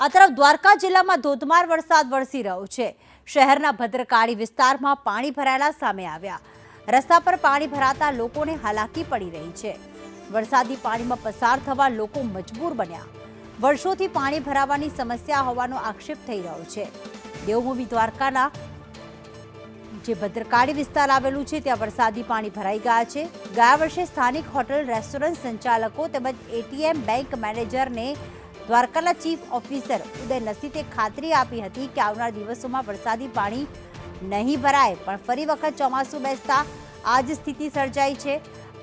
આ તરફ દ્વારકા જિલ્લામાં ધોધમાર વરસાદ વરસી રહ્યો છે। શહેરના ભદ્રકાળી વિસ્તારમાં પાણી ભરાયેલા સામે આવ્યા। રસ્તા પર પાણી ભરાતા લોકોને હાલાકી પડી રહી છે। વરસાદી પાણીમાં પસાર થવા લોકો મજબૂર બન્યા। વર્ષોથી પાણી ભરાવાની સમસ્યા હોવાનો આક્ષેપ થઈ રહ્યો છે। દેવભૂમિ દ્વારકાના જે ભદ્રકાળી વિસ્તાર આવેલું છે ત્યાં વરસાદી પાણી ભરાઈ ગયા છે। ગયા વર્ષે સ્થાનિક હોટલ રેસ્ટોરન્ટ સંચાલકો તેમજ એટીએમ બેંક મેનેજરને દ્વારકાના ચીફ ઓફિસર ઉદય નસીતે ખાતરી આપી હતી કે આવનાર દિવસોમાં વરસાદી પાણી નહીં ભરાય, પણ ફરી વખત ચોમાસું બેસતા આ જ સ્થિતિ સર્જાઈ છે।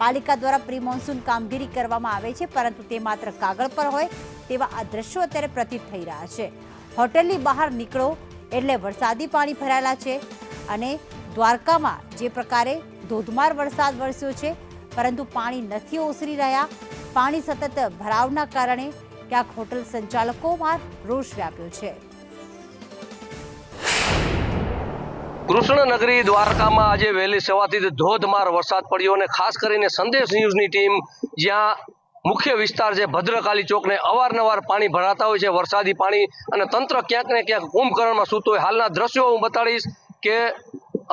પાલિકા દ્વારા પ્રી મોન્સૂન કામગીરી કરવામાં આવે છે, પરંતુ તે માત્ર કાગળ પર હોય તેવા આ દ્રશ્યો અત્યારે પ્રતીત થઈ રહ્યા છે। હોટેલની બહાર નીકળો એટલે વરસાદી પાણી ભરાયેલા છે અને દ્વારકામાં જે પ્રકારે ધોધમાર વરસાદ વરસ્યો છે, પરંતુ પાણી નથી ઓસરી રહ્યા। પાણી સતત ભરાવના કારણે ક્યાંક હોટલ સંચાલકોમાં રોષ વ્યાપ્યો છે। કૃષ્ણનગરી દ્વારકામાં આજે વહેલી સવારથી ધોધમાર વરસાદ પડ્યો અને ખાસ કરીને સંદેશ ન્યૂઝની ટીમ જ્યાં મુખ્ય વિસ્તાર છે ભદ્રકાળી ચોકને અવારનવાર પાણી ભરાતા હોય છે, વરસાદી પાણી, અને તંત્ર ક્યાંક ને ક્યાંક કુંભકરણમાં સૂતું હોય। હાલના દ્રશ્યો હું બતાડીશ કે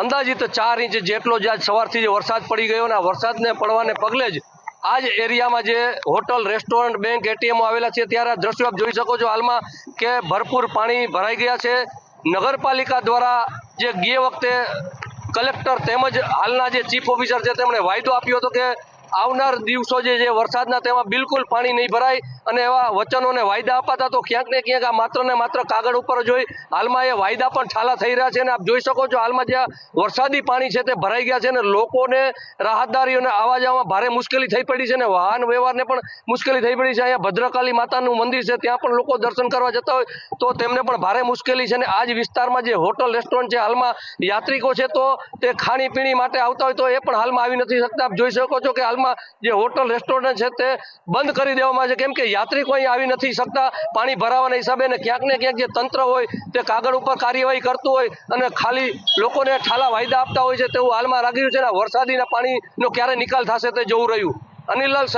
અંદાજિત 4 ઇંચ જેટલો જ આજ સવારથી જે વરસાદ પડી ગયો અને આ વરસાદને પડવાને પગલે જ આ જ એરિયામાં જે હોટલ, રેસ્ટોરન્ટ, બેંક, એટીએમો આવેલા છે ત્યારે આ દ્રશ્યો આપ જોઈ શકો છો હાલમાં કે ભરપૂર પાણી ભરાઈ ગયા છે। નગરપાલિકા દ્વારા જે ગયે વખતે કલેક્ટર તેમજ હાલના જે ચીફ ઓફિસર છે તેમણે વાયદો આપ્યો હતો કે આવનાર દિવસો જે વરસાદના તેમાં બિલકુલ પાણી નહીં ભરાય, અને એવા વચનોને વાયદા અપાતા તો ક્યાંક ને ક્યાંક આ માત્ર ને માત્ર કાગળ ઉપર જ હોય। હાલમાં એ વાયદા પણ ઠાલા થઈ રહ્યા છે અને આપ જોઈ શકો છો હાલમાં જ્યાં વરસાદી પાણી છે તે ભરાઈ ગયા છે અને લોકોને, રાહતદારીઓને આવવા જવામાં ભારે મુશ્કેલી થઈ પડી છે અને વાહન વ્યવહારને પણ મુશ્કેલી થઈ પડી છે। અહીંયા ભદ્રકાળી માતાનું મંદિર છે ત્યાં પણ લોકો દર્શન કરવા જતા હોય તો તેમને પણ ભારે મુશ્કેલી છે અને આ જ વિસ્તારમાં જે હોટલ, રેસ્ટોરન્ટ છે હાલમાં યાત્રિકો છે તો તે ખાણીપીણી માટે આવતા હોય તો એ પણ હાલમાં આવી નથી શકતા। આપ જોઈ શકો છો કે હાલમાં જે હોટલ, રેસ્ટોરન્ટ છે તે બંધ કરી દેવામાં છે, કેમ કે યાત્રિકો અહીં આવી નથી શકતા પાણી ભરાવાના હિસાબે, અને ક્યાંક ને ક્યાંક જે તંત્ર હોય તે કાગળ ઉપર કાર્યવાહી કરતું હોય અને ખાલી લોકોને ઠાલા વાયદા આપતા હોય છે તેવું હાલમાં લાગી રહ્યું છે। વરસાદીના પાણીનો ક્યારે નિકાલ થશે તે જોવું રહ્યું। અનિલ લાલ